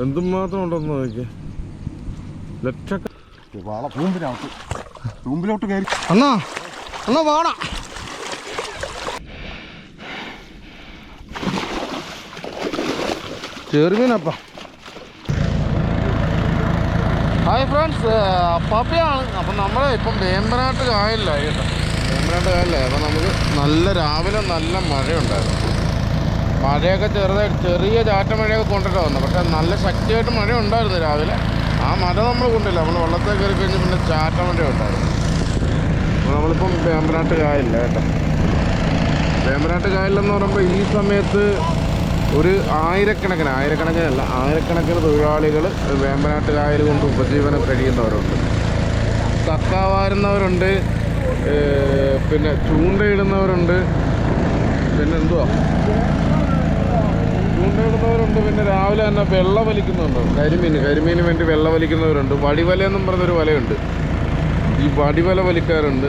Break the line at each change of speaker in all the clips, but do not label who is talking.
എന്തുമാത്രം ഉണ്ടെന്ന് നോക്കി.
തൂമ്പിലോട്ട് കയറി
അണ്ണാ അണ്ണാ വാട. ചെറുമീനപ്പ. ഹായ് ഫ്രണ്ട്സ്, അപ്പാപ്പയാണ്. അപ്പം നമ്മൾ ഇപ്പം വേമ്പനാട്ട് കായലിലായി കേട്ടോ. വേമ്പനാട്ട് കായലിലായി. അപ്പം നമുക്ക് നല്ല രാവിലെ നല്ല മഴയുണ്ടായിരുന്നു. മഴയൊക്കെ ചെറിയ ചാറ്റ മഴയൊക്കെ കൊണ്ടിട്ട് വന്നു. പക്ഷെ നല്ല ശക്തിയായിട്ട് മഴ ഉണ്ടായിരുന്നു രാവിലെ. ആ മഴ നമ്മൾ കൊണ്ടില്ല. നമ്മൾ വെള്ളത്തിൽ കയറി കഴിഞ്ഞ് പിന്നെ ചാറ്റ മഴ ഉണ്ടായിരുന്നു. അപ്പോൾ നമ്മളിപ്പം വേമ്പനാട്ട് കായലില്ല കേട്ടോ. വേമ്പനാട്ട് കായലെന്ന് പറയുമ്പോൾ ഈ സമയത്ത് ഒരു ആയിരക്കണക്കിന് തൊഴിലാളികൾ വേമ്പനാട്ട് കായൽ കൊണ്ട് ഉപജീവനം കഴിയുന്നവരുണ്ട്. കക്ക വാരുന്നവരുണ്ട്, പിന്നെ ചൂണ്ടയിടുന്നവരുണ്ട്, പിന്നെ ചൂണ്ടയിടുന്നവരുണ്ട്. പിന്നെ രാവിലെ തന്നെ വെള്ള വലിക്കുന്നുണ്ട്. കരിമീന് വേണ്ടി വെള്ള വലിക്കുന്നവരുണ്ട്. വടിവലയെന്നും പറഞ്ഞൊരു വലയുണ്ട്. ഈ വടിവല വലിക്കാറുണ്ട്.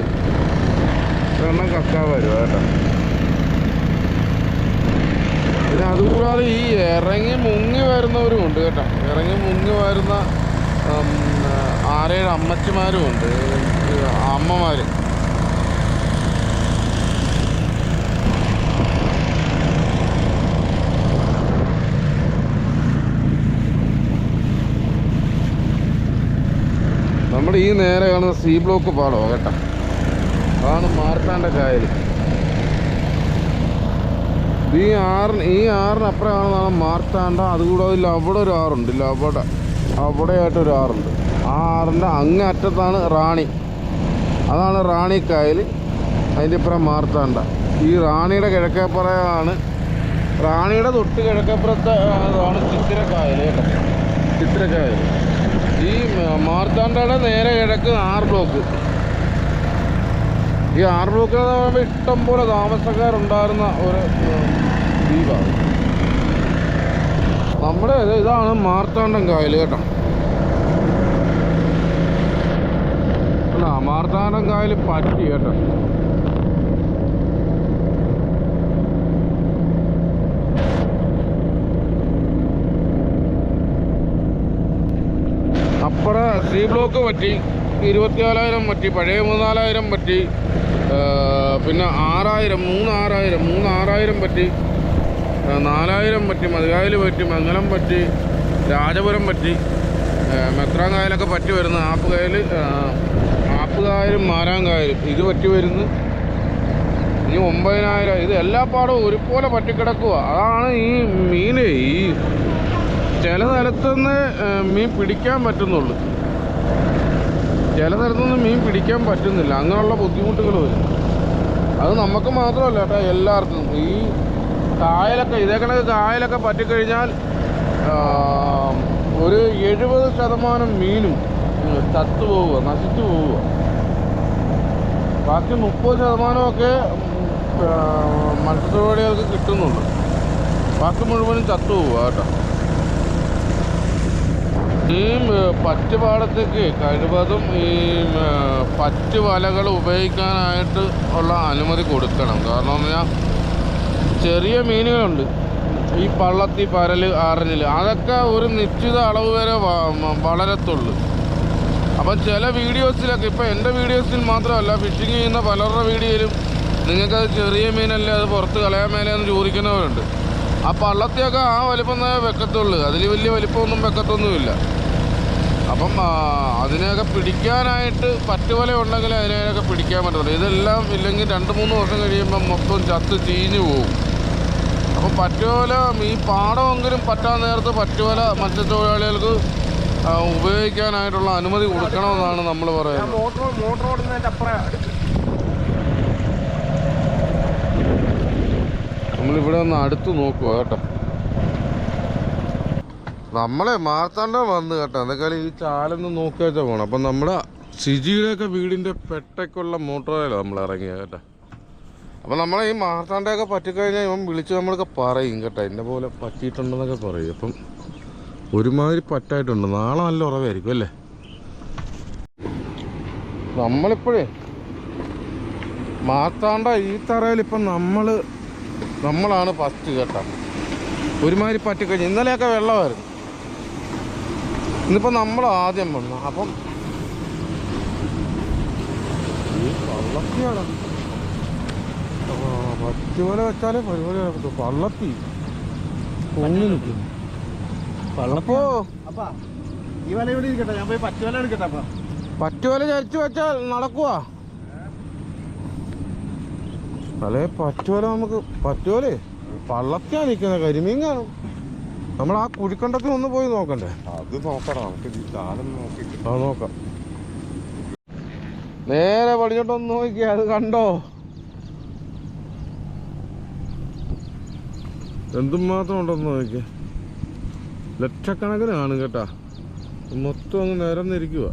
കാരണം കക്ക വരുക കേട്ടോ. പിന്നെ അതുകൂടാതെ ഈ ഇറങ്ങി മുങ്ങി വരുന്നവരും ഉണ്ട് കേട്ടോ. ഇറങ്ങി മുങ്ങി വരുന്ന 6-7 അമ്മച്ചിമാരും ഉണ്ട്, അമ്മമാർ. നമ്മുടെ ഈ നേരെ കാണുന്ന സി ബ്ലോക്ക് പാടമാണ് കേട്ടോ. അതാണ് മാർത്താണ്ഡ കായൽ. ഈ ആറിനപ്പുറം കാണുന്നതാണ് മാർത്താണ്ഡ. അതുകൂടാതെ അവിടെ ഒരു ആറുണ്ട്. അവിടെയായിട്ടൊരു ആറുണ്ട്. ആ ആറിൻ്റെ അങ്ങേ അറ്റത്താണ് റാണി. അതാണ് റാണി കായൽ. അതിൻ്റെ ഇപ്പുറം മാർത്താണ്ഡ. ഈ റാണിയുടെ കിഴക്കേപ്പുറമാണ്, റാണിയുടെ തൊട്ട് കിഴക്കേപ്പുറത്ത് ആണ് ചിത്തിരക്കായൽ കേട്ടോ. ചിത്തിരക്കായൽ. ഈ മാർത്താണ്ഡയുടെ നേരെ കിഴക്ക് 6 ബ്ലോക്ക്. ഈ 6 ബ്ലോക്കിൽ എന്ന് പറയുമ്പോൾ ഇഷ്ടം പോലെ താമസക്കാരുണ്ടായിരുന്ന ഒരു ദ്വീപാണ്. നമ്മുടെ ഇതാണ് മാർത്താണ്ഡം കായൽ കേട്ടോ. അല്ല, മാർത്താണ്ഡം കായൽ പറ്റി കേട്ടോ. അപ്പുറം സി ബ്ലോക്ക് പറ്റി, 24,000 പറ്റി, പഴയ 34,000 പറ്റി, പിന്നെ 6,000 പറ്റി, 4,000 പറ്റി, മതികായൽ പറ്റി, മംഗലം പറ്റി, രാജപുരം പറ്റി, മെത്രാങ്കായലൊക്കെ പറ്റി വരുന്നു. ആപ്പുകായലും മാരാങ്കായലും ഇത് പറ്റി വരുന്നു. ഇനി 9,000. ഇത് എല്ലാ പാടവും ഒരുപോലെ പറ്റിക്കിടക്കുക. അതാണ് ഈ മീന് ഈ ചില സ്ഥലത്തുനിന്ന് മീൻ പിടിക്കാൻ പറ്റുന്നുള്ളൂ, ചില സ്ഥലത്തുനിന്ന് മീൻ പിടിക്കാൻ പറ്റുന്നില്ല. അങ്ങനെയുള്ള ബുദ്ധിമുട്ടുകൾ വരും. അത് നമുക്ക് മാത്രമല്ല കേട്ടോ, എല്ലാവർക്കും. ഈ കായലൊക്കെ കണക്ക് കായലൊക്കെ പറ്റിക്കഴിഞ്ഞാൽ ഒരു 70% മീനും ചത്തുപോവുക, നശിച്ചു പോവുക. ബാക്കി 30%ഒക്കെ മത്സ്യത്തൊഴിലാളികൾക്ക് കിട്ടുന്നുള്ളൂ. ബാക്കി മുഴുവനും ചത്തുപോവുക കേട്ടോ. ഈ പറ്റുപാടത്തേക്ക് കഴിവതും ഈ പറ്റ് വലകൾ ഉപയോഗിക്കാനായിട്ട് ഉള്ള അനുമതി കൊടുക്കണം. കാരണം എന്ന് പറഞ്ഞാൽ ചെറിയ മീനുകളുണ്ട്, ഈ പള്ളത്തി, പരൽ, ആറഞ്ഞിൽ, അതൊക്കെ ഒരു നിശ്ചിത അളവ് വരെ വളരത്തുള്ളൂ. അപ്പം ചില വീഡിയോസിലൊക്കെ, ഇപ്പം എൻ്റെ വീഡിയോസിൽ മാത്രമല്ല, ഫിഷിങ് ചെയ്യുന്ന പലരുടെ വീഡിയോയിലും നിങ്ങൾക്കത് ചെറിയ മീനല്ലേ, അത് പുറത്ത് കളയാൻ മേലെന്ന് ചോദിക്കുന്നവരുണ്ട്. ആ പള്ളത്തിയൊക്കെ ആ വലിപ്പം വെക്കത്തുള്ളൂ, അതിൽ വലിയ വലിപ്പമൊന്നും വെക്കത്തൊന്നുമില്ല. അപ്പം അതിനെയൊക്കെ പിടിക്കാനായിട്ട് പറ്റുവല ഉണ്ടെങ്കിൽ അതിനെയൊക്കെ പിടിക്കാൻ പറ്റത്തുള്ളൂ. ഇതെല്ലാം ഇല്ലെങ്കിൽ 2-3 വർഷം കഴിയുമ്പം മൊത്തം ചത്ത് ചീഞ്ഞു പോകും. അപ്പം പറ്റുവല ഈ പാടമെങ്കിലും പറ്റാൻ നേരത്ത് പറ്റുവല മത്സ്യത്തൊഴിലാളികൾക്ക് ഉപയോഗിക്കാനായിട്ടുള്ള അനുമതി കൊടുക്കണമെന്നാണ് നമ്മൾ പറയുന്നത്. നമ്മളിവിടെ ഒന്ന് അടുത്ത് നോക്കുക കേട്ടോ. നമ്മളെ മാർത്താണ്ഡം വന്ന് കേട്ടോ. എന്തൊക്കെയാലും ഈ ചാലൊന്ന് നോക്കി വെച്ചാൽ പോകണം. അപ്പം നമ്മുടെ സിജിയുടെയൊക്കെ വീടിൻ്റെ പെട്ടയ്ക്കുള്ള മോട്ടോറിലാണ് നമ്മൾ ഇറങ്ങിയത് കേട്ടോ. അപ്പം നമ്മളെ ഈ മാർത്താണ്ഡയൊക്കെ പറ്റിക്കഴിഞ്ഞാൽ ഇവൻ വിളിച്ച് നമ്മളൊക്കെ പറയും കേട്ടോ, ഇന്ന പോലെ പറ്റിയിട്ടുണ്ടെന്നൊക്കെ പറയും. അപ്പം ഒരുമാതിരി പറ്റായിട്ടുണ്ട്. നാളെ നല്ല ഉറവായിരിക്കും അല്ലേ. നമ്മളിപ്പോഴേ മാർത്താണ്ഡ ഈ തറയിൽ ഇപ്പം നമ്മളാണ് ഫസ്റ്റ് കേട്ടോ. ഒരുമാതിരി പറ്റിക്കഴിഞ്ഞ് ഇന്നലെയൊക്കെ വെള്ളമായിരുന്നു. ഇന്നിപ്പോൾ നമ്മൾ ആദ്യം വന്നു. അപ്പം ഈ വള്ളത്തിയാണ് പറ്റുപോലെ വെച്ചാലേ പരിപാടി നടക്കത്തു. വള്ളത്തി പൊങ്ങി നിൽക്കുന്നു. വള്ളപ്പോ
ഈ വല ഇവിടെ ഇരിക്കട്ടെ, ഞാൻ പോയി പറ്റുവല എടുക്കട്ടെ. അപ്പൊ
പറ്റുപോലെ ചരിച്ചു വെച്ചാൽ നടക്കുവാ. അല്ലേ പറ്റുപോലെ നമുക്ക് പറ്റുപോലെ വള്ളത്തിയാണ് നിൽക്കുന്നത്. കരിമീൻ കാണും. നമ്മൾ ആ കുഴിക്കണ്ടത്തിൽ ഒന്ന് പോയി നോക്കണ്ടേ?
അത് നോക്കണം, നമുക്ക് കാലം നോക്കിയിട്ട്
ആ നോക്കാം. നേരെ പടിഞ്ഞോട്ടൊന്ന് നോക്കിയാ അത് കണ്ടോ? എന്തുമാത്രം ഉണ്ടെന്ന് നോക്കിയേ. ലക്ഷക്കണക്കിന് കാണും കേട്ടാ. മൊത്തം അങ്ങ് നിരന്നിരിക്കുക.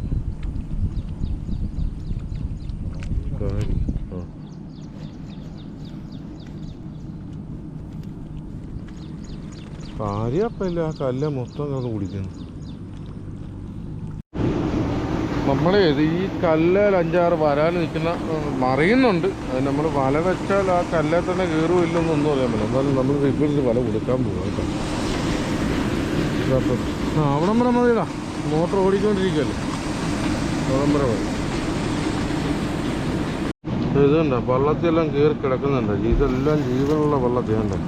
കാര്യപ്പല്ല ആ കല്ല് മൊത്തം കിടന്ന് കുടിക്കുന്നു. നമ്മളെ ഈ കല്ലിൽ 5-6 വരാൻ നിൽക്കുന്ന മറിയുന്നുണ്ട്. അത് നമ്മൾ വല വെച്ചാൽ ആ കല്ലിൽ തന്നെ കയറുമില്ലെന്നൊന്നും അറിയാൻ പറ്റില്ല. എന്നാലും നമ്മൾ റിപ്പീറ്റ് വല കൊടുക്കാൻ പോകും കേട്ടോ. അവിടം വരെ മതിയിടാ. മോട്ടർ ഓടിക്കൊണ്ടിരിക്കുകയല്ലേ, അവിടം വരെ മതി. ഇതുണ്ട് വള്ളത്തിലെല്ലാം കയറി കിടക്കുന്നുണ്ട്. ഇതെല്ലാം ജീവനുള്ള വള്ളത്തിലുണ്ട്.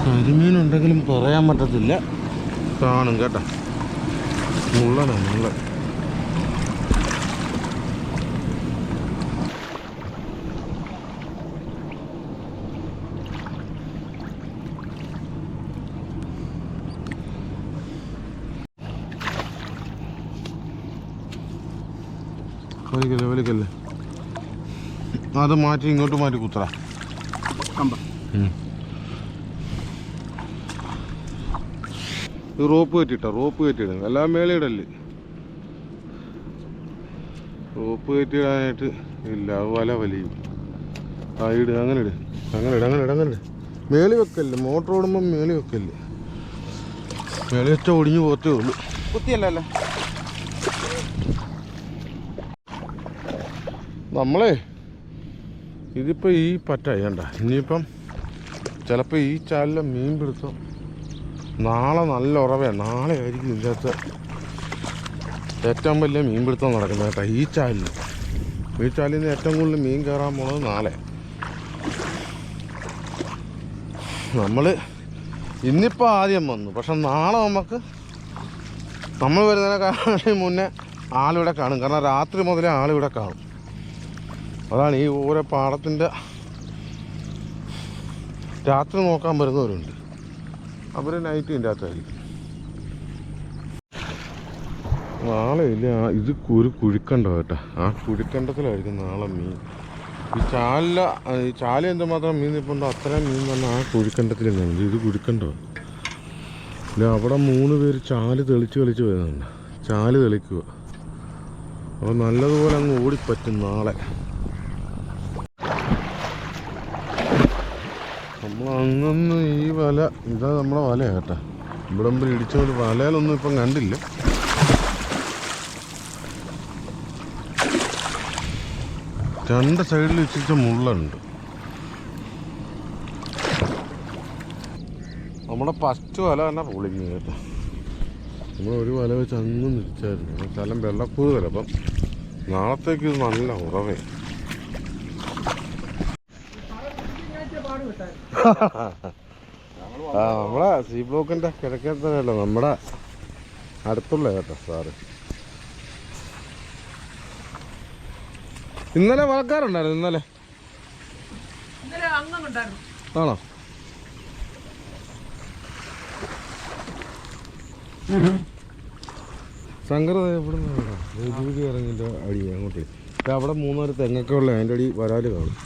കരിമീനുണ്ടെങ്കിലും പറയാൻ പറ്റത്തില്ല. കാണും കേട്ടോ. മുള്ളനാ മുള്ളൻ. വലിക്കല്ലേ വലിക്കല്ലേ. അത് മാറ്റി ഇങ്ങോട്ട് മാറ്റി കുത്തറ. Rope കയറ്റിട്ടാ, rope കയറ്റിയിടും. എല്ലാം മേലെ ഇടല്ലേ. റോപ്പ് കയറ്റിയിടാനായിട്ട് ഇല്ല, വല വലിയും. ആ ഇട്, അങ്ങനെ ഇട്, അങ്ങനെ ഇട്, അങ്ങനെ ഇട്, അങ്ങനെ ഇട്. മേളി വെക്കല്ലേ, മോട്ടർ ഓടുമ്പം മേളി വെക്കല്ലേ. മേളി വെച്ചാൽ ഒടിഞ്ഞു പോകത്തേ ഉള്ളൂ.
കുത്തിയല്ലേ
നമ്മളെ ഇതിപ്പോൾ ഈ പറ്റായി കണ്ട. ഇനിയിപ്പം ചിലപ്പോൾ ഈ ചാലിലെ മീൻ പിടുത്തം നാളെ നല്ല ഉറവയാണ്. നാളെ ആയിരിക്കും ഇതിനകത്ത് ഏറ്റവും വലിയ മീൻ പിടുത്തം നടക്കുന്നത് കേട്ടോ. ഈ ചാലിൽ നിന്ന് ഏറ്റവും കൂടുതൽ മീൻ കയറാൻ പോണത് നാളെ. നമ്മൾ ഇന്നിപ്പോൾ ആദ്യം വന്നു, പക്ഷെ നാളെ നമ്മൾ വരുന്നതിനെക്കാളും മുന്നേ ആളിവിടെ കാണും. കാരണം രാത്രി മുതലേ ആളിവിടെ കാണും. അതാണ് ഈ ഓരോ പാടത്തിൻ്റെ രാത്രി നോക്കാൻ വരുന്നവരുണ്ട്. അവർ നൈറ്റ് ഇതിൻ്റെ അകത്തായിരിക്കും. നാളെ ഇല്ല, ഇത് ഒരു കുഴിക്കണ്ടോ കേട്ടോ. ആ കുഴിക്കണ്ടത്തിലായിരിക്കും നാളെ മീൻ. ഈ ചാല എന്തുമാത്രം മീൻ നിൽപ്പുണ്ടോ അത്രയും മീൻ തന്നെ ആ കുഴിക്കണ്ടത്തിലും കാണും. ഇത് കുഴിക്കണ്ടോ ഇല്ല. അവിടെ 3 പേര് ചാല് തെളിച്ച് വരുന്നുണ്ട്. ചാല് തെളിക്കുക. അപ്പോൾ നല്ലതുപോലെ അങ്ങ് ഓടിപ്പറ്റും നാളെ. നമ്മളങ്ങനെ ഈ വല ഇതാ നമ്മളെ വല കേട്ടോ. ഇവിടെ മുമ്പിൽ ഇടിച്ചോണ്ട് വലയിലൊന്നും ഇപ്പം കണ്ടില്ല. രണ്ട് സൈഡിൽ വെച്ചിട്ട് മുള്ളുണ്ട്. നമ്മുടെ ഫസ്റ്റ് വല തന്നെ പൊളിഞ്ഞു കേട്ടോ. നമ്മൾ ഒരു വല വെച്ച് അങ്ങ് നിൽച്ചായിരുന്നു. സ്ഥലം വെള്ളക്കൂടുതല. അപ്പം നാളത്തേക്ക് ഇത് നല്ല ഉറവേ. നമ്മളെ സി ബ്ലോക്കിൻ്റെ കിഴക്കേത്തല്ലോ, നമ്മുടെ അടുത്തുള്ള കേട്ടോ സാറ്. ഇന്നലെ മഴക്കാറുണ്ടായിരുന്നു. ഇന്നലെ ആണോ? ശങ്കർ എവിടെ നിന്നാണ് ഇറങ്ങിൻ്റെ അടി അങ്ങോട്ട്. അവിടെ 3 തെങ്ങൊക്കെ ഉള്ള അതിൻ്റെ അടി വരാല് കാണും.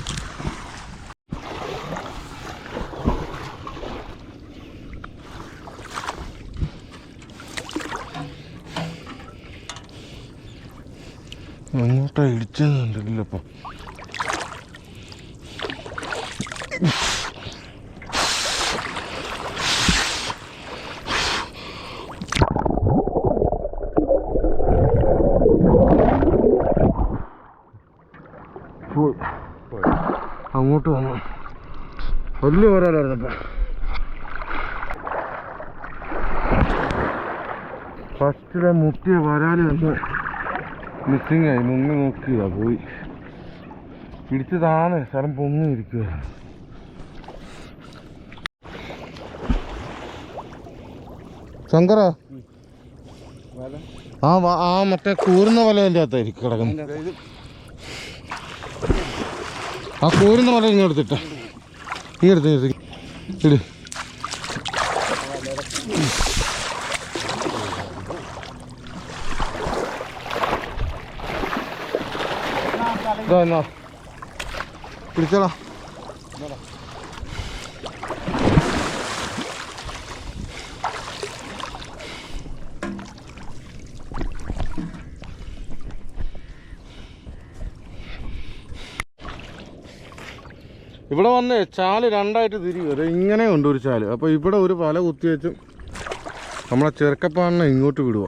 അങ്ങോട്ടാ ഇടിച്ചെന്നുണ്ടെങ്കിൽ അപ്പം അങ്ങോട്ട് വന്നു. വലിയ വരാലായിരുന്നപ്പം ഫസ്റ്റിലെ മുട്ടിയ വരാല് വന്ന് മിസ്സിങ് ആയി. മുങ്ങി നോക്കിയതാ, പോയി പിടിച്ചതാണ്. സ്ഥലം പൊങ്ങിയിരിക്കുക. ശങ്കര ആ മറ്റേ കൂരുന്ന വലതിൻ്റെ അകത്തായിരിക്കും കിടക്കുന്നത്. ആ കൂരുന്ന വല ഇങ്ങെടുത്തിട്ട ഈ എടുത്ത് ഇട്. എന്നാ പിടിച്ചോളാം. ഇവിടെ വന്ന് ചാല് രണ്ടായിട്ട് തിരിയും. അത് ഇങ്ങനെ ഉണ്ട് ഒരു ചാല്. അപ്പോൾ ഇവിടെ ഒരു വല കുത്തി വെച്ചും നമ്മളെ ചെറുക്കപ്പാടിനെ ഇങ്ങോട്ട് വിടുക.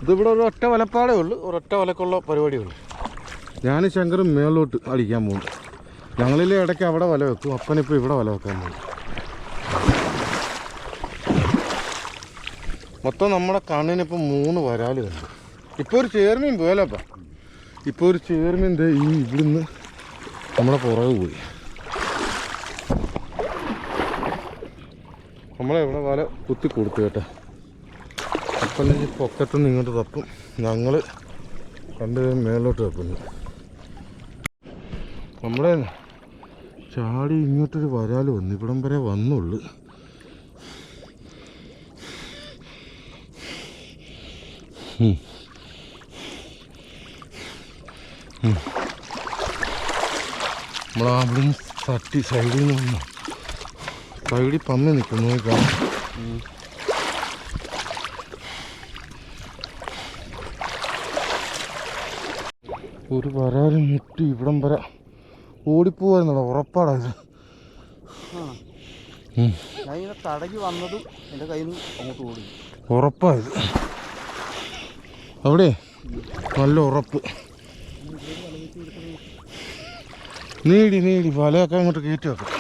ഇതിവിടെ ഒരു ഒറ്റ വലപ്പാടേ ഉള്ളൂ, ഒരൊറ്റ വലക്കുള്ള പരിപാടിയുള്ളൂ. ഞാൻ ശങ്കറും മേലോട്ട് അടിക്കാൻ പോകും. ഞങ്ങളിലെ ഇടയ്ക്ക് അവിടെ വല വെക്കും, അപ്പനിപ്പോൾ ഇവിടെ വല വെക്കാൻ പോകും. മൊത്തം നമ്മുടെ കണ്ണിനിപ്പോൾ 3 വരാല് കണ്ടു. ഇപ്പോൾ ഒരു ചേർമീൻ പോയാലപ്പാ. ഇപ്പോൾ ഒരു ചേർമീൻ ഈ ഇവിടുന്ന് നമ്മളെ പുറകെ പോയി. നമ്മളെവിടെ വല കുത്തി കൊടുത്തു കേട്ടോ. അപ്പം പൊക്കത്തുനിന്ന് ഇങ്ങോട്ട് തപ്പും, ഞങ്ങൾ കണ്ട് മേലോട്ട് തപ്പുന്നു. നമ്മളെ ചാടി ഇങ്ങോട്ടൊരു വരാൽ വന്നു, ഇവിടം വരെ വന്നുള്ളു. നമ്മളവിടുന്ന് തട്ടി സൈഡിൽ നിന്ന് വന്നു. സൈഡിൽ പമ്മി നിൽക്കുന്നു. ഒരു വരാലും മുട്ടി ഇവിടം വരെ ഓടിപ്പോവായിരുന്നല്ലോ, ഉറപ്പാടായത്.
തടകി വന്നതും എൻ്റെ കയ്യിൽ നിന്ന് അങ്ങോട്ട് ഓടി,
ഉറപ്പായത്. അവിടെ നല്ല ഉറപ്പ്. നീടി വലയൊക്കെ അങ്ങോട്ട് കയറ്റി വെക്കാം.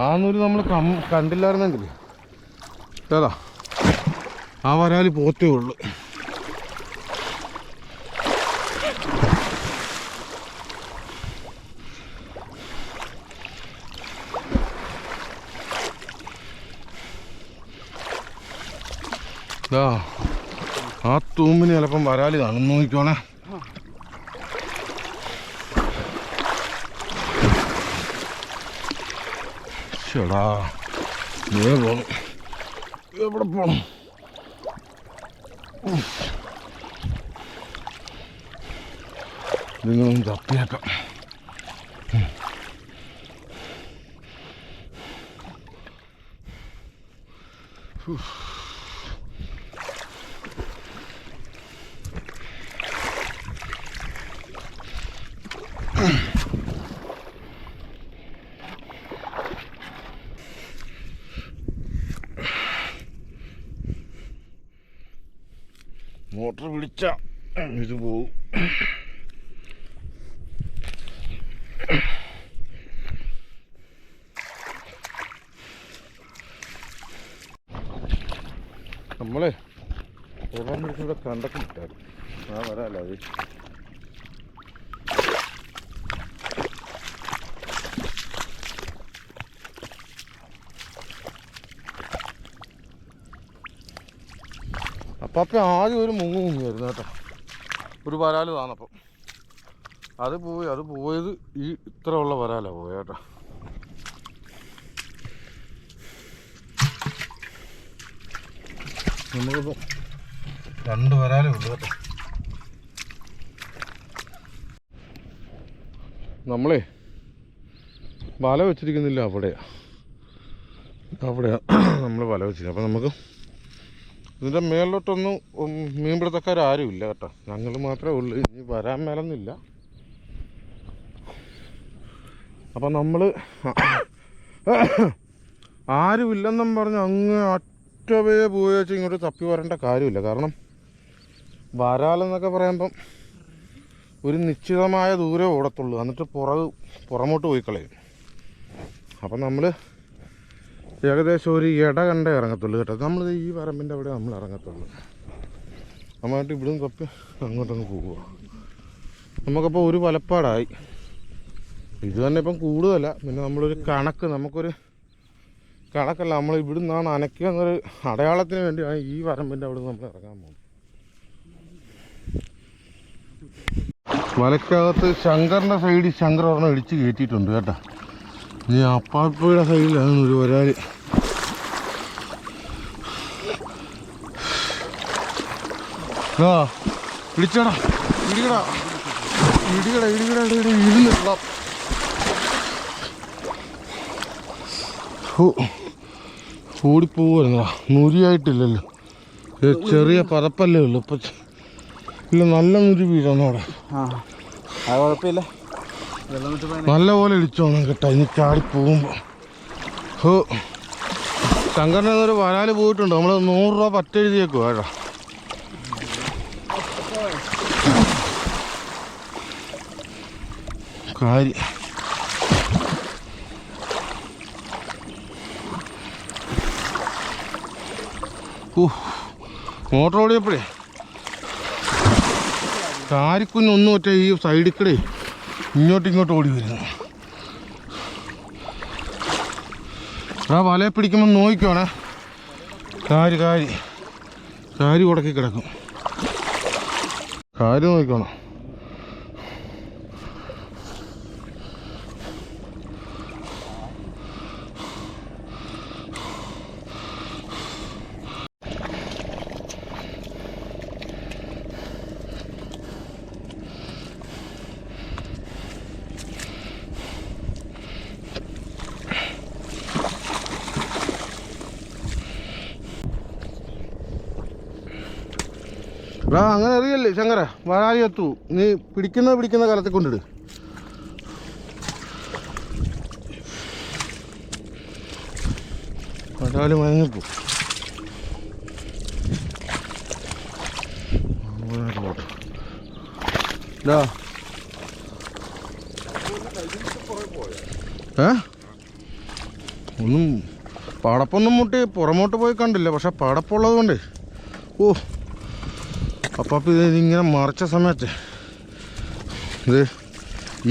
ആന്നൂര് നമ്മൾ കണ്ടില്ലായിരുന്നെങ്കിൽ ഏതാ ആ വരാല് പോത്തേ ഉള്ളു. ആ തൂമ്പിന് ചിലപ്പം വരാല് കാണും, നോക്കിക്കോണേ. ചേടാ നീ പോണം, എവിടെ പോണം? നിങ്ങളൊന്ന് തപ്പിയേക്കാം. മോട്ടർ പിടിച്ച ഇത് പോവും. നമ്മളെ ഇവിടെ കണ്ടൊക്കെ ഇട്ടായിരുന്നു. ആ വരാല്ല അത് അപ്പം ആദ്യം ഒരു മുങ്ങിയായിരുന്നു കേട്ടോ. ഒരു വരാല് താന്നപ്പം അത് പോയത് ഈ ഇത്ര ഉള്ള വരാലാണ് പോയത് കേട്ടോ. നമുക്കിപ്പോൾ 2 വരാലേ ഉള്ളൂ കേട്ടോ. നമ്മളെ വല വെച്ചിരിക്കുന്നില്ല, അവിടെയാണ് നമ്മൾ വല വെച്ചിരിക്കുന്നത്. അപ്പം നമുക്ക് ഇതിൻ്റെ മേളിലോട്ടൊന്നും മീൻപിടുത്തക്കാരും ഇല്ല കേട്ടോ, ഞങ്ങൾ മാത്രമേ ഉള്ളൂ. ഇനി വരാൻ മേലൊന്നുമില്ല. അപ്പം നമ്മൾ ആരുമില്ലെന്നും പറഞ്ഞ് അങ്ങ് ഒറ്റവേ പോയി വെച്ച് ഇങ്ങോട്ട് തപ്പി വരേണ്ട കാര്യമില്ല. കാരണം വരാലെന്നൊക്കെ പറയുമ്പം ഒരു നിശ്ചിതമായ ദൂരം ഓടത്തുള്ളൂ, എന്നിട്ട് പുറമോട്ട് പോയി കളയും. അപ്പം നമ്മൾ ഏകദേശം ഒരു ഇട കണ്ടേ ഇറങ്ങത്തുള്ളൂ കേട്ടോ. നമ്മൾ ഈ വരമ്പിൻ്റെ അവിടെ നമ്മൾ ഇറങ്ങത്തുള്ളൂ. നമ്മളായിട്ട് ഇവിടുന്ന് തപ്പി അങ്ങോട്ടങ്ങ് പോവുക. നമുക്കപ്പോൾ ഒരു വലപ്പാടായി. ഇത് തന്നെ ഇപ്പം കൂടുതലല്ല. പിന്നെ നമ്മളൊരു കണക്ക്, നമുക്കൊരു കണക്കല്ല, നമ്മൾ ഇവിടുന്നാണ് അനക്കുക എന്നൊരു അടയാളത്തിന് വേണ്ടിയാണ് ഈ വരമ്പിൻ്റെ അവിടെ നമ്മൾ ഇറങ്ങാൻ പോകുന്നത്. വലക്കകത്ത് ശങ്കറിൻ്റെ സൈഡിൽ ശങ്കർ ഒരെണ്ണം ഇടിച്ച് കയറ്റിയിട്ടുണ്ട് കേട്ടോ. ഇനി അപ്പാപ്പയുടെ സൈഡിലാണ് ഒരു വരാല്. ആ ഇടിച്ചടാ, ഇടിക്കടാ ഇടിക്കടാ ഇടിക്കടാ ഇടിക്കടാ ഇരുന്നിട്ടുള്ള ഓടിപ്പോവാ. നുരിയായിട്ടില്ലല്ലോ, ചെറിയ പറപ്പല്ലേ ഉള്ളു ഇപ്പം. ഇല്ല, നല്ല നുരി വീഴണം അവിടെ.
കുഴപ്പമില്ല,
നല്ല പോലെ ഇടിച്ചോണം കേട്ടോ. ഇനി ചാടി പോകുമ്പോൾ ശങ്കറിൻ്റെ ഒരു വരാല് പോയിട്ടുണ്ട്. നമ്മൾ 100 രൂപ പറ്റെഴുതിയേക്കും കേട്ടോ. കാര്യം മോട്ടർ ഓടിയപ്പോഴേ കാരിക്കുഞ്ഞൊന്നും ഒറ്റ ഈ സൈഡിൽ കൂടെ ഇങ്ങോട്ടും ഓടി വരുന്നു. ആ വലയെ പിടിക്കുമ്പോൾ നോക്കിക്കോണേ, കാരി ഉടക്കി കിടക്കും. കാര്യം നോക്കിക്കോണം. അങ്ങനെ അറിയല്ലേ ശങ്കര, വരാലി എത്തു. നീ പിടിക്കുന്ന കാലത്തെ കൊണ്ടിട്. വരാലി മയങ്ങിപ്പോ. ഒന്നും പടപ്പൊന്നും മുട്ടി പുറമോട്ട് പോയി കണ്ടില്ല. പക്ഷെ പടപ്പുള്ളത് കൊണ്ട് അപ്പം ഇതിങ്ങനെ മറിച്ച സമയത്ത് ഇത്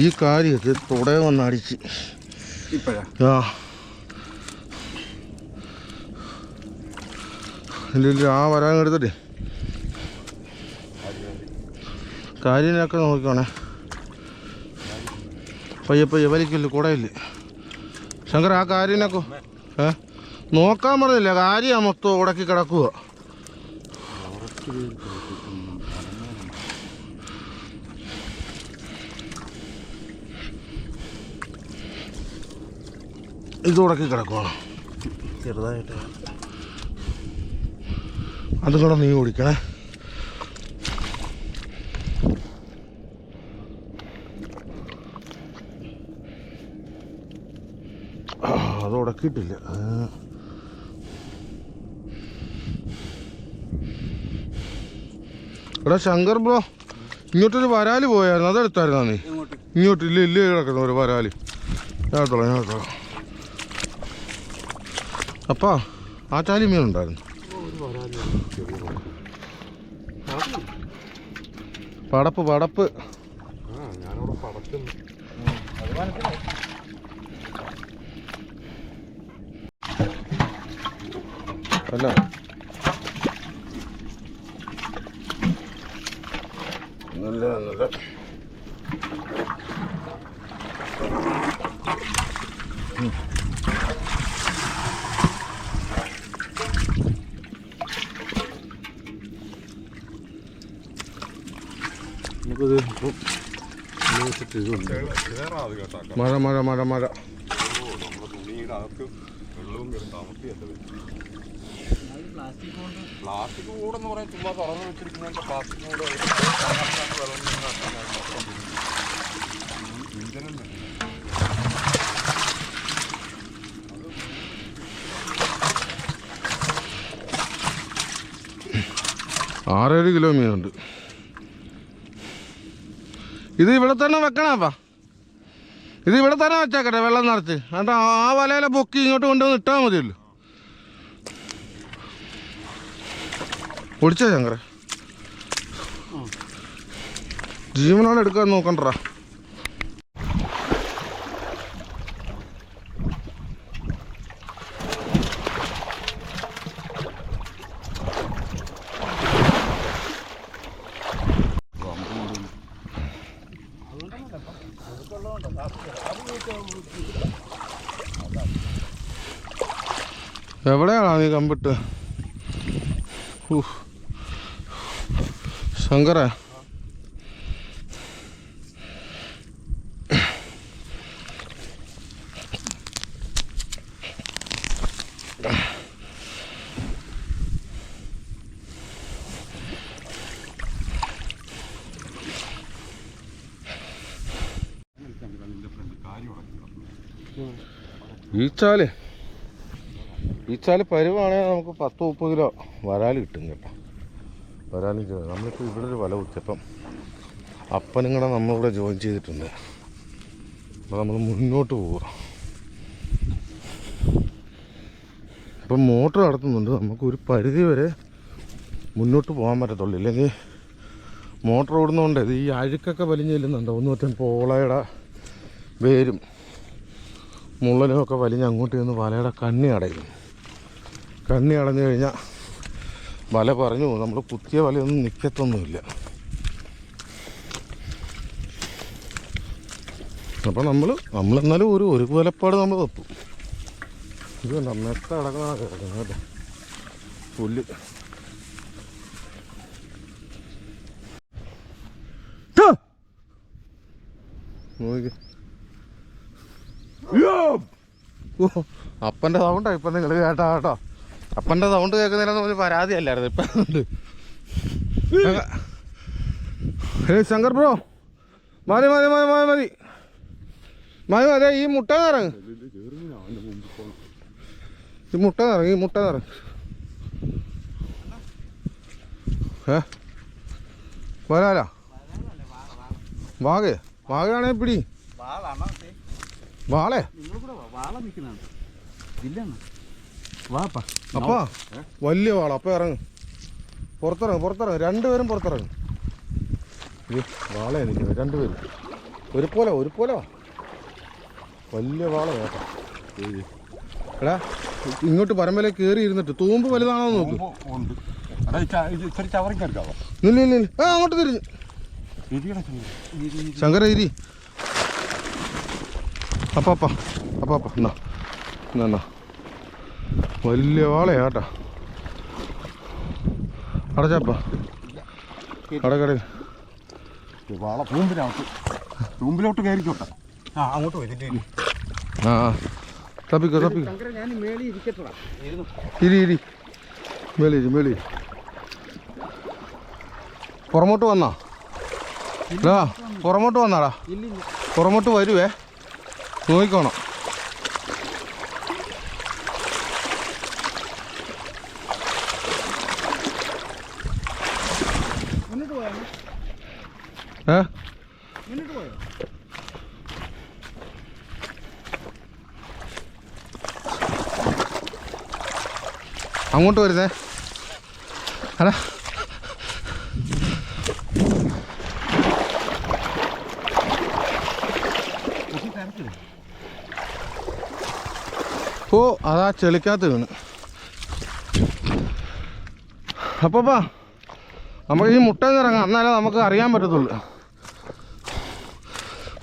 ഈ കാര്യമൊക്കെ തുടയെ വന്ന് അടിച്ച് ഇല്ല ആ വരാൻ എടുത്തിട്ട് കാര്യനൊക്കെ നോക്കണേ. പയ്യെ വലിക്കില്ല, കുടയില്ല ശങ്കർ. ആ കാര്യനൊക്കെ നോക്കാൻ പറഞ്ഞില്ല, കാര്യമാണ് മൊത്തം ഉടക്കി കിടക്കുക. ഇത് ഉടക്കി കിടക്കുവാണ് ചെറുതായിട്ട്. അതും കൂടെ നീ ഓടിക്കണേ. അത് ഉടക്കിയിട്ടില്ല. എടാ ശങ്കർ ബ്രോ, ഇങ്ങോട്ടൊരു വരാല് പോയായിരുന്നു, അതെടുത്തായിരുന്നാ നീ? ഇങ്ങോട്ട് ഇല്ല കിടക്കണം ഒരു വരാല്. ഞാൻ എടുത്തോളാം. അപ്പാ ആ ചാലി മീനുണ്ടായിരുന്നു. പടപ്പ് അല്ല നല്ല മഴ
പ്ലാസ്റ്റിക് കൂടെന്ന് പറയാൻ ചുമ്മാ തുറന്നു വെച്ചിരിക്കുന്ന പ്ലാസ്റ്റിക് കൂടെ
ആറേഴ് കിലോ മീനുണ്ട്. ഇത് ഇവിടെ തന്നെ വെക്കണപ്പാ. ഇത് ഇവിടെ തന്നെ വെച്ചേക്കട്ടെ, വെള്ളം നിറച്ച്. എന്നിട്ട് ആ വലയിലെ പൊക്കി ഇങ്ങോട്ട് കൊണ്ടുവന്ന് ഇട്ടാൽ മതിയല്ലോ. ഒടിച്ചോ ശങ്കര? ജീവനോടെ എടുക്കാൻ നോക്കണ്ടാ. എവിടെയാണോ നീ കമ്പിട്ട്? ശങ്കര, ഈ ചാല് പരുവാണെങ്കിൽ നമുക്ക് 10-30 കിലോ വരാൽ കിട്ടും കേട്ടോ. വരാലും നമ്മളിപ്പോൾ ഇവിടെ ഒരു വല കുത്തിയപ്പം അപ്പനും കൂടെ നമ്മളിവിടെ ജോയിൻ ചെയ്തിട്ടുണ്ട്. അപ്പോൾ നമ്മൾ മുന്നോട്ട് പോവുക. ഇപ്പം മോട്ടർ നടത്തുന്നുണ്ട്. നമുക്കൊരു പരിധി വരെ മുന്നോട്ട് പോകാൻ പറ്റത്തുള്ളൂ. ഇല്ലെങ്കിൽ മോട്ടർ ഓടുന്നതുകൊണ്ട് ഈ അഴുക്കൊക്കെ വലിഞ്ഞ് ചെല്ലുന്നുണ്ട്. ഒന്നുമൊറ്റം പോളയുടെ വേരും മുള്ളനും ഒക്കെ വലിഞ്ഞ് അങ്ങോട്ട് ചെന്ന് വലയുടെ കണ്ണി അടയും. കണ്ണി അടഞ്ഞു കഴിഞ്ഞാൽ വല പറഞ്ഞു പോകും. നമ്മൾ കുത്തിയ വലയൊന്നും നിൽക്കത്തൊന്നുമില്ല. അപ്പം നമ്മളെന്നാലും ഒരു വലപ്പാട് നമ്മൾ തപ്പും. ഇത് കണ്ട മെത്ത അടക്കണ കിടക്കുന്നത് കേട്ടോ, പുല്ല്. നോക്കി അപ്പൻ്റെ സൗണ്ടാണ് ഇപ്പം നിങ്ങൾ കേട്ടാ കേട്ടോ. അപ്പൻ്റെ സൗണ്ട് കേൾക്കുന്നില്ലെന്ന് പറഞ്ഞ് പരാതിയല്ലായിരുന്നു. ഇപ്പം ഉണ്ട്. ശങ്കർ ബ്രോ, മതി മതി മതി മതി മതി മതി മതി. ഈ മുട്ട നിറങ്ങ്, ഈ മുട്ട നിറങ്ങ്, ഈ മുട്ട നിറങ്ങ്. വരാലാ വാഗയാണേ പിടി. വാളേ അപ്പാ വലിയ വാള. അപ്പം ഇറങ്ങ്, പുറത്തിറങ്ങ്. രണ്ടുപേരും പുറത്തിറങ്ങും. വാളയെ നിൽക്കുന്നത് രണ്ടുപേരും ഒരു പോലെ വലിയ വാള കേട്ടോ. എടാ ഇങ്ങോട്ട് പരമ്പരയിൽ കയറി ഇരുന്നിട്ട് തൂമ്പ് വലുതാണോ നോക്ക്. ഇല്ല അങ്ങോട്ട് തിരിഞ്ഞ് ശങ്കര ഇരി. അപ്പാ എന്നാ വലിയ വാളയാ കേട്ടോ. അടച്ചപ്പ അടക്കട
വാള തൂമ്പിലോട്ട് കയറിക്കോട്ടെ. അങ്ങോട്ട് പോയി.
തപ്പിക്കോ ഇരി മേളി. പുറമോട്ട് വന്നാ പുറമോട്ട് വന്നാടാ. പുറമോട്ട് വരുവേ, നോക്കിക്കോണം. അങ്ങോട്ട് വരുന്നേ. അല്ല ഓ അതാ ചെളിക്കകത്ത് വീണ്. അപ്പാ നമുക്ക് ഈ മുട്ട ഇറങ്ങാം, എന്നാലേ നമുക്ക് അറിയാൻ പറ്റത്തുള്ളൂ.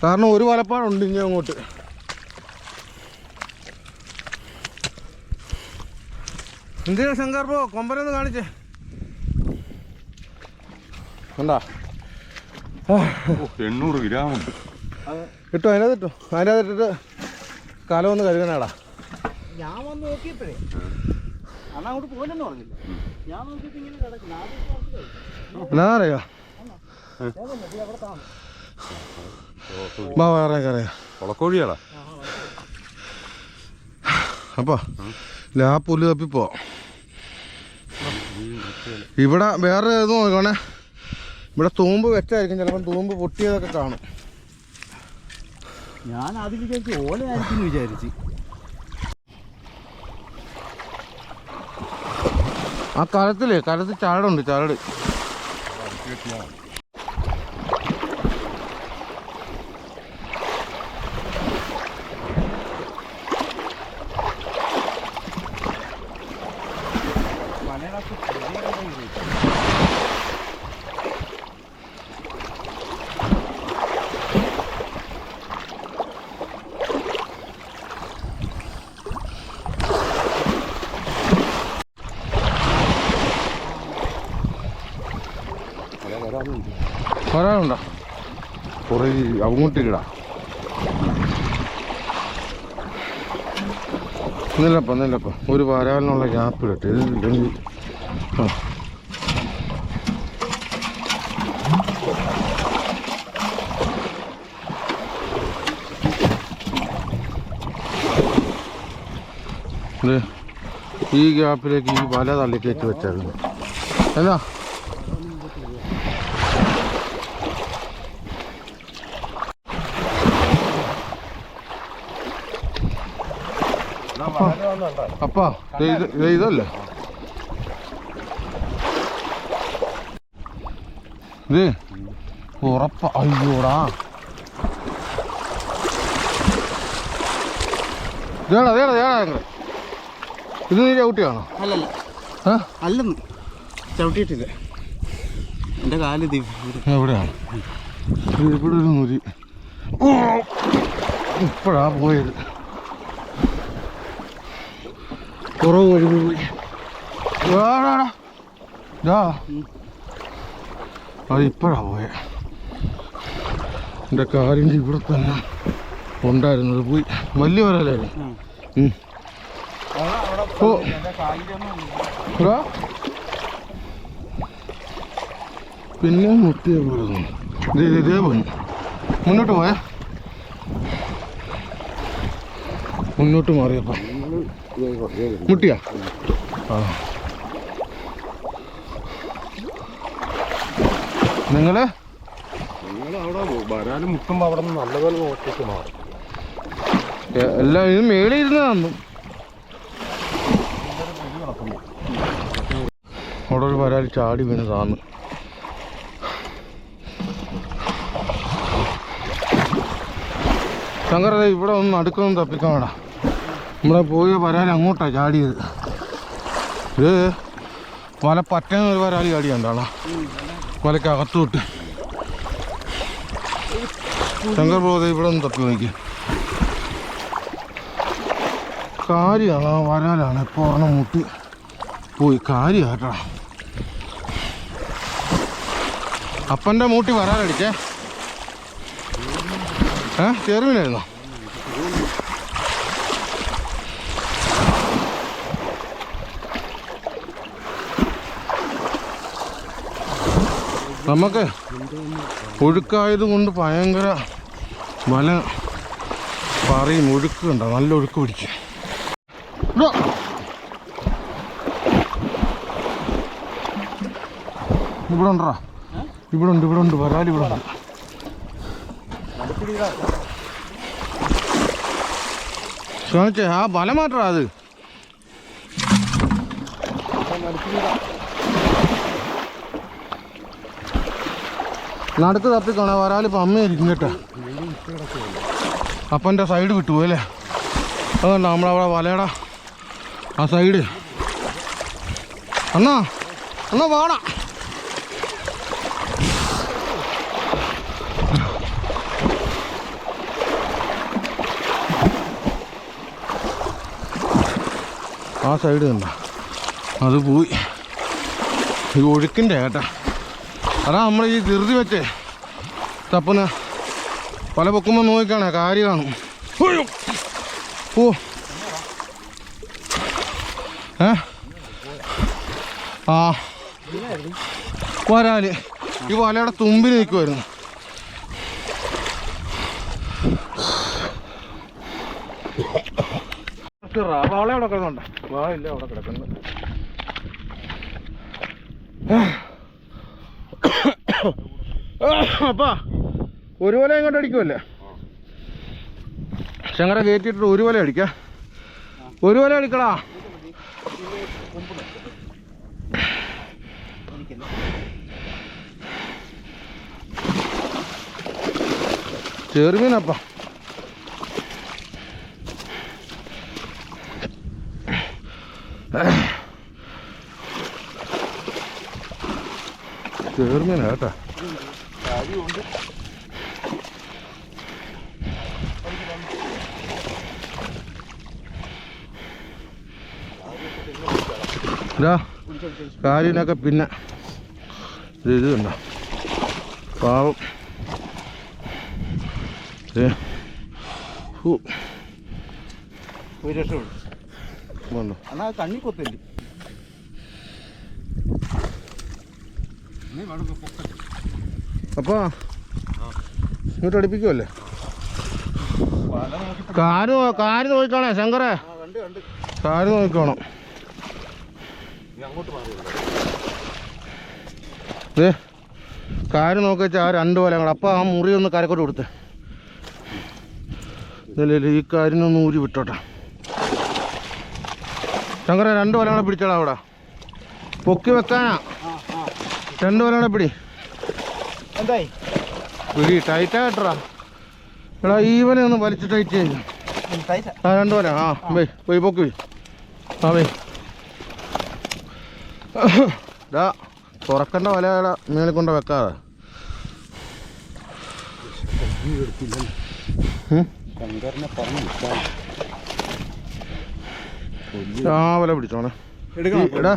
കാരണം ഒരു വലപ്പാടുണ്ട് ഇനി അങ്ങോട്ട്. എന്തിനാ ശങ്കർ ബ്രോ കൊമ്പനൊന്ന് കാണിച്ചേ. എന്താ
800 ഗ്രാമുണ്ട്.
കിട്ടും, അതിനകത്തിട്ട് കാലമൊന്ന് കഴുകണേടാ.
ഞാൻ വന്ന് നോക്കിയപ്പോഴേ അണ്ണാ അങ്ങോട്ട് പോലെന്ന് പറഞ്ഞില്ല. ഞാൻ നോക്കിയപ്പോ ഇങ്ങനെ കിടക്കുന്നു.
എന്നാ അറിയോ
കൊളക്കോഴിയാടാ.
അപ്പൊ ആ പുല്ല് തപ്പിപ്പോ ഇവിടെ വേറെ ഇത് നോക്കണേ. ഇവിടെ തൂമ്പ് വെച്ചായിരിക്കും, ചിലപ്പം തൂമ്പ് പൊട്ടിയതൊക്കെ കാണും.
ഞാൻ അതിൽ വിചാരിച്ചു ഓലയായിരിക്കും വിചാരിച്ച്.
ആ കലത്തില് ചരടുണ്ട്, ചരട്. വരാനുണ്ടോ? കുറേ അങ്ങോട്ടില്ലടാ. നില്ലപ്പ ഒരു വരാനുള്ള ഗ്യാപ്പ് ഇടട്ടെ. ഇതില്ലെങ്കിൽ ഈ ഗ്യാപ്പിലേക്ക് ഈ വല തള്ളിക്കയറ്റി വെച്ചായിരുന്നു. എന്നാ അപ്പാ ഇതല്ലേ ഇത് ഉറപ്പ. അയ്യോടാ, ഇത് നീ ചവിട്ടിയാണോ?
അല്ലല്ല, അല്ലെന്ന് ചവിട്ടിയിട്ടില്ല. എൻ്റെ കാല്
എവിടെയാണ്? ഇവിടെ ഒരു മുരി ഇപ്പോഴാ പോയത്. കുറവ് കഴിവ് പോയി. അത് ഇപ്പോഴാ പോയെ. എൻ്റെ കാലിൻ്റെ ഇവിടെ തന്നെ ഉണ്ടായിരുന്നത് പോയി. വലിയ വരലായിരുന്നു. പിന്നെ മുത്തിയ പോലെ തോന്നുന്നു. ഇതേ പോയി മുന്നോട്ട് പോയാ, മുന്നോട്ട് മാറിയപ്പോ മുട്ടിയാ. ആ, നിങ്ങള് അവിടെ വരാനും മുട്ടുമ്പോ അവിടെ നിന്ന് നല്ലപോലെ നോക്കിയിട്ട് മാറും. എല്ലാം ഇത് മേളിൽ ഇരുന്ന് തന്നു. അവിടെ ഒരു വരാൽ ചാടി വീണ് താന്ന്. ശങ്കര ഇവിടെ ഒന്ന് അടുക്കൊന്നും തപ്പിക്കാടാ. നമ്മളെ പോയ വരാൽ അങ്ങോട്ടാണ് ചാടിയത്. ഇത് വല പറ്റുന്ന ഒരു വരാൽ ചാടി കണ്ടാളാ, വലക്കകത്തു വിട്ട്. ശങ്കർ ബ്രോ ഇവിടെ ഒന്ന് തപ്പി നോക്കി. കാര്യമാണ്, ആ വരാലാണ്. ഇപ്പോൾ ഒരെണ്ണം മുട്ടി പോയി. കാര്യമാട്ടാ. അപ്പൻ്റെ മൂട്ടി വരാലടിച്ചേ. ചെറുമീനായിരുന്നോ? നമുക്ക് ഒഴുക്കായത് കൊണ്ട് ഭയങ്കര വല പറയും. ഒഴുക്ക് കണ്ടോ, നല്ല ഒഴുക്ക് പിടിക്കും. ഇവിടെ ഉണ്ടോ? ഇവിടെ ഉണ്ട് വരാൽ. ഇവിടെ ഉണ്ട്. ശ്രമിച്ചേ ആ വല മാറ്റാ. അത് നടുക്ക് തപ്പിക്കോണേ. വരാലിപ്പോൾ അമ്മയായിരിക്കും കേട്ടോ. അപ്പൻ്റെ സൈഡ് വിട്ടുപോയി അല്ലേ? അതുകൊണ്ടോ നമ്മളവിടെ വലയുടെ ആ സൈഡ്. അണ്ണാ വാടാ. ആ സൈഡ് കണ്ട, അത് പോയി. ഈ ഒഴുക്കിൻ്റെ കേട്ടാ. അതാ നമ്മൾ ഈ ധൃതി വെച്ചേ തപ്പുന്ന പല പൊക്കുമ്പോൾ നോക്കിക്കാണേ കാര്യം കാണും. ഓ ആ വരാല് ഈ വലയുടെ തുമ്പിൽ നിൽക്കുമായിരുന്നു. വാള അവിടെ കിടന്നുണ്ട്. വാളില്ല, അവിടെ കിടക്കുന്നത്. അപ്പാ ഒരു വല ഇങ്ങോട്ട് അടിക്കുമല്ലേ? ശങ്കര കയറ്റിയിട്ട് ഒരു വല അടിക്കാം. ഒരു വല അടിക്കടാ. ചെറുമീനപ്പ ചെറുമീനാ കേട്ടാ. കാലിനൊക്കെ പിന്നെ ഇത് കണ്ട പാവം.
കണ്ണി കൊത്തില്ല.
അപ്പൊ ഇങ്ങോട്ട് അടുപ്പിക്കുമല്ലേ? കാര് നോക്കിക്കോണേ ശങ്കരേ, കാര് നോക്കിക്കോണം. കാര് നോക്കി വെച്ചാൽ ആ 2 വലങ്ങൾ. അപ്പം ആ മുറി ഒന്ന് കരക്കോട്ട് കൊടുത്തേ. ഇല്ലല്ലേ ഈ കാരിനൊന്ന് ഊരി വിട്ടോട്ടെ. ശങ്കര 2 വലങ്ങളെ പിടിച്ചോടാ. അവിടെ പൊക്കി വെക്കാനാ. 2 വലങ്ങളെ പിടി.
എന്തായി
പിടി ടൈറ്റാ കേട്ടടാ. എടാ ഈ വല ഒന്ന് വലിച്ച് ടൈറ്റ് ചെയ്യും. ആ 2 വല. ആ പോയി പൊക്കി. ആ വേ ഇതാ തുറക്കേണ്ട വലയുടെ മേളിൽ കൊണ്ട് വെക്കാതെ. ആ വല പിടിച്ചോണേ. എടാ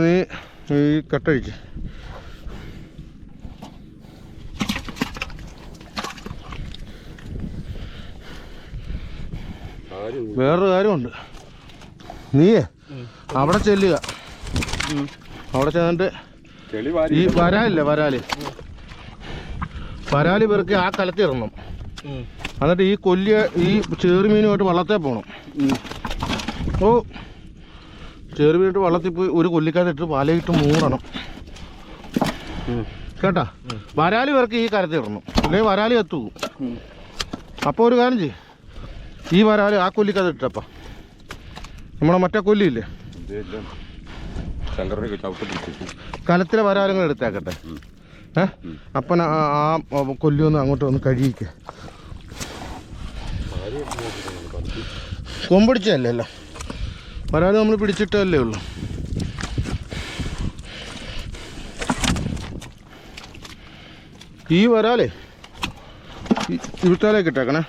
നീ ഈ കെട്ടഴിച്ച്. വേറൊരു കാര്യമുണ്ട്. നീയേ അവിടെ ചെല്ലുക. അവിടെ ചെന്നിട്ട് ഈ വരാലില്ലേ, വരാല് പെറുക്കി ആ കലത്തിറങ്ങണം. എന്നിട്ട് ഈ കൊല്ലിയ ഈ ചെറുമീനുമായിട്ട് വള്ളത്തെ പോകണം. ഓ ചെറുമീനിട്ട് വള്ളത്തിൽ പോയി ഒരു കൊല്ലിക്കകത്തിട്ട് വലയിട്ട് മൂടണം കേട്ടാ. വരാല് പെറുക്കി ഈ കലത്തിറങ്ങണം, അല്ലെങ്കിൽ വരാല് കത്തു പോകും. അപ്പോൾ ഒരു കാര്യം ചെയ്യും, ഈ വരാല് ആ കൊല്ലിക്കകത്തിട്ടപ്പം നമ്മളെ മറ്റേ കൊല്ലിയില്ലേ കലത്തിലെ വരാലുകൾ എടുത്തേക്കട്ടെ. അപ്പൻ ആ കൊല്ലി ഒന്ന് അങ്ങോട്ട് വന്ന് കഴുകിക്ക. കൊമ്പിടിച്ചല്ലേ അല്ല, വരാല് നമ്മൾ പിടിച്ചിട്ടല്ലേ ഉള്ളു. ഈ വരാലേ ഇവിട്ടാലേക്ക് ഇട്ടേക്കണേ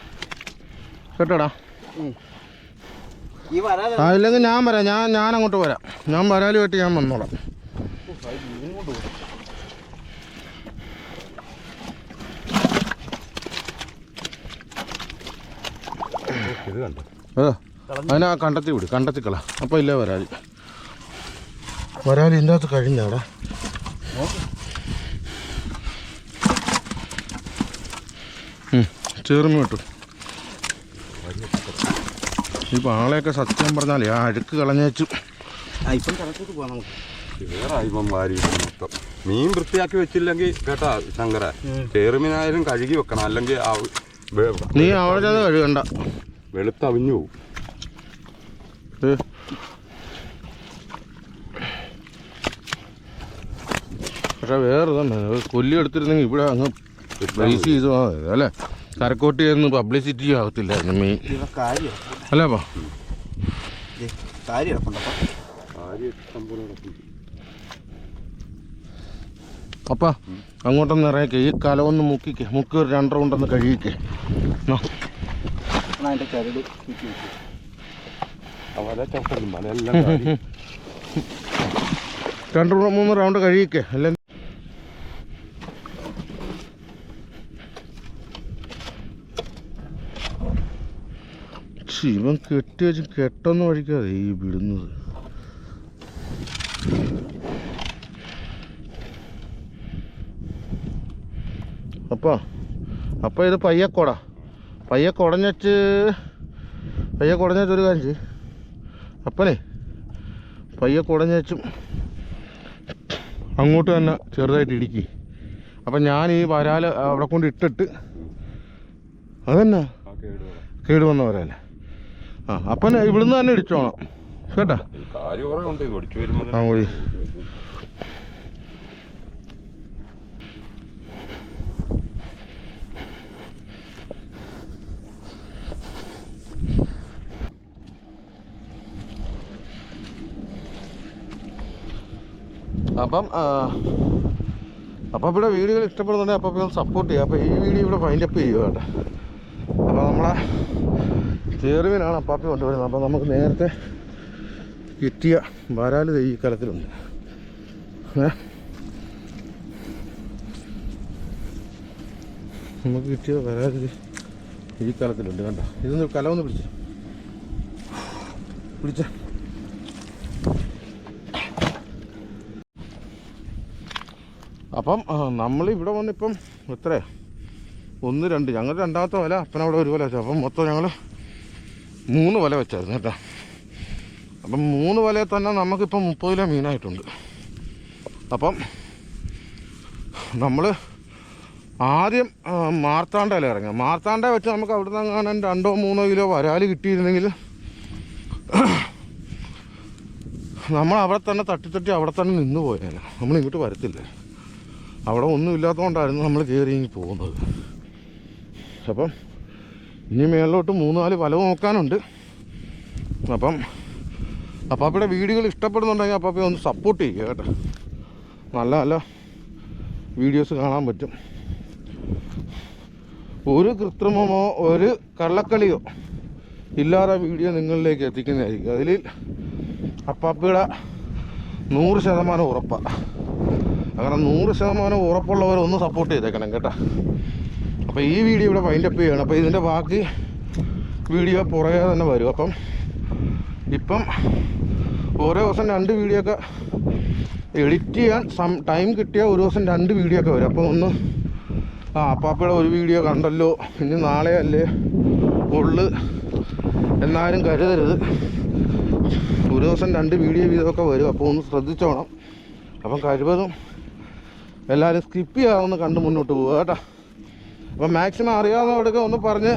കേട്ടോടാ. ഇല്ലെങ്കിൽ ഞാൻ വരാം. ഞാൻ അങ്ങോട്ട് വരാം. ഞാൻ വരാലുമായിട്ട് ഞാൻ വന്നോളാം. അതിനാ കണ്ടെത്തി വിട്, കണ്ടെത്തിക്കള. അപ്പം ഇല്ല വരാല്. വരാല് ഇതിൻ്റെ അകത്ത് കഴിഞ്ഞവിടെ. ചേർന്ന് കിട്ടും. ഈ പാളയൊക്കെ സത്യം പറഞ്ഞാലേ ആ അഴുക്ക് കളഞ്ഞേച്ചു.
മീൻ വൃത്തിയാക്കി വെച്ചില്ലെങ്കിൽ കേട്ടാ ശങ്കര, ചെറുമീനായാലും കഴുകി വെക്കണം, അല്ലെങ്കിൽ
നീ അവിടെ ചെന്ന് കഴുകണ്ട,
വെളുത്തവിഞ്ഞു പോവും.
പക്ഷെ വേറെ തന്നെ കൊല്ലി എടുത്തിരുന്നെങ്കിൽ ഇവിടെ അങ്ങ് പ്രൈസ് ചെയ്തു അല്ലേ. കരക്കോട്ട് ചെയ്യുന്ന പബ്ലിസിറ്റി ആകത്തില്ലായിരുന്നു മെയിൻ അല്ലേ. അപ്പാ അങ്ങോട്ടൊന്ന് ഇറങ്ങിക്കേ. ഈ കലമൊന്ന് മുക്കിക്കേ, മുക്കി ഒരു 2 റൗണ്ടൊന്ന് കഴുകിക്കേ. 2-3 റൗണ്ട് കഴുകിക്കേ. അല്ലെങ്കിൽ ഇവൻ കെട്ടി വെച്ച് കെട്ടൊന്നും വഴിക്കാതെ ഈ വിടുന്നത്. അപ്പം ഇത് പയ്യെ കുടഞ്ഞച്ച് ഒരു കാര്യം ചെയ്യും. അപ്പനെ പയ്യെ കുടഞ്ഞച്ചും അങ്ങോട്ട് തന്നെ ചെറുതായിട്ട് ഇടിക്കി. അപ്പം ഞാൻ ഈ വരാൽ അവിടെ കൊണ്ട് ഇട്ടിട്ട് അതന്നെ
ആ കേടുവരാ.
കേടുവന്ന വരല്ലേ. ആ അപ്പം ഇവിടുന്ന് തന്നെ ഇടിച്ചോണം കേട്ടാ.
കാര്യം കുറെ ഉണ്ട് ഒടിച്ചു വരുമ്പോൾ.
ആ വഴി അപ്പം ഇവിടെ വീഡിയോകൾ ഇഷ്ടപ്പെടുന്നുണ്ടെങ്കിൽ അപ്പം ഒന്ന് സപ്പോർട്ട് ചെയ്യുക. അപ്പോൾ ഈ വീഡിയോ ഇവിടെ ഫൈൻഡപ്പ് ചെയ്യുക കേട്ടോ. അപ്പോൾ നമ്മളെ ചേറുമീനാണ് അപ്പാപ്പി കൊണ്ടുവരുന്നത്. അപ്പോൾ നമുക്ക് നേരത്തെ കിട്ടിയ വരാൽ ഈ കലത്തിലുണ്ട്. നമുക്ക് കിട്ടിയ വരാൽ ഈ കലത്തിലുണ്ട് കണ്ടോ. ഇതൊന്ന് കലമൊന്ന് പിടിച്ച അപ്പം നമ്മളിവിടെ വന്നിപ്പം എത്ര 1 2 ഞങ്ങൾ രണ്ടാമത്തെ വല അപ്പനവിടെ ഒരു വല വെച്ചു. അപ്പം മൊത്തം ഞങ്ങൾ 3 വല വെച്ചായിരുന്നു കേട്ടോ. അപ്പം 3 വലയിൽ തന്നെ നമുക്കിപ്പം 30 കിലോ മീനായിട്ടുണ്ട്. അപ്പം നമ്മൾ ആദ്യം മാർത്താണ്ഡയിൽ ഇറങ്ങാം. മാർത്താണ്ഡ വെച്ച് നമുക്ക് അവിടെ നിന്ന് കാണാൻ 2 3 കിലോ വരാൽ കിട്ടിയിരുന്നെങ്കിൽ നമ്മൾ അവിടെ തന്നെ തട്ടി അവിടെ തന്നെ നിന്ന് പോയാൽ നമ്മൾ ഇങ്ങോട്ട് വരത്തില്ല. അവിടെ ഒന്നും ഇല്ലാത്തതുകൊണ്ടായിരുന്നു നമ്മൾ കയറി പോകുന്നത്. അപ്പം ഇനി മേളിലോട്ട് 3 4 വല നോക്കാനുണ്ട്. അപ്പം അപ്പാപ്പയുടെ വീഡിയോകൾ ഇഷ്ടപ്പെടുന്നുണ്ടെങ്കിൽ അപ്പാപ്പയെ ഒന്ന് സപ്പോർട്ട് ചെയ്യുക കേട്ടോ. നല്ല നല്ല വീഡിയോസ് കാണാൻ പറ്റും. ഒരു കൃത്രിമമോ ഒരു കള്ളക്കളിയോ ഇല്ലാതെ വീഡിയോ നിങ്ങളിലേക്ക് എത്തിക്കുന്നതായിരിക്കും. അതിൽ അപ്പാപ്പയുടെ 100% ഉറപ്പാണ്. അങ്ങനെ 100% ഉറപ്പുള്ളവരൊന്ന് സപ്പോർട്ട് ചെയ്തേക്കണം കേട്ടോ. അപ്പോൾ ഈ വീഡിയോ ഇവിടെ വൈൻഡപ്പ് ചെയ്യണം. അപ്പോൾ ഇതിൻ്റെ ബാക്കി വീഡിയോ പുറകെ തന്നെ വരും. അപ്പം ഇപ്പം ഓരോ ദിവസം 2 വീഡിയോ ഒക്കെ എഡിറ്റ് ചെയ്യാൻ ടൈം കിട്ടിയാൽ ഒരു ദിവസം 2 വീഡിയോ ഒക്കെ വരും. അപ്പോൾ ഒന്ന് അപ്പാപ്പയുടെ ഒരു വീഡിയോ കണ്ടല്ലോ ഇനി നാളെ അല്ലേ ഉള്ളു എന്നാരും കരുതരുത്. ഒരു ദിവസം 2 വീഡിയോ വീതമൊക്കെ വരും. അപ്പോൾ ഒന്ന് ശ്രദ്ധിച്ചോണം. അപ്പം കഴിവതും എല്ലാവരും സ്കിപ്പ് ചെയ്യാതെ ഒന്ന് കണ്ട് മുന്നോട്ട് പോവുക കേട്ടോ. അപ്പം മാക്സിമം അറിയാവുന്നവർക്ക് ഒന്ന് പറഞ്ഞ്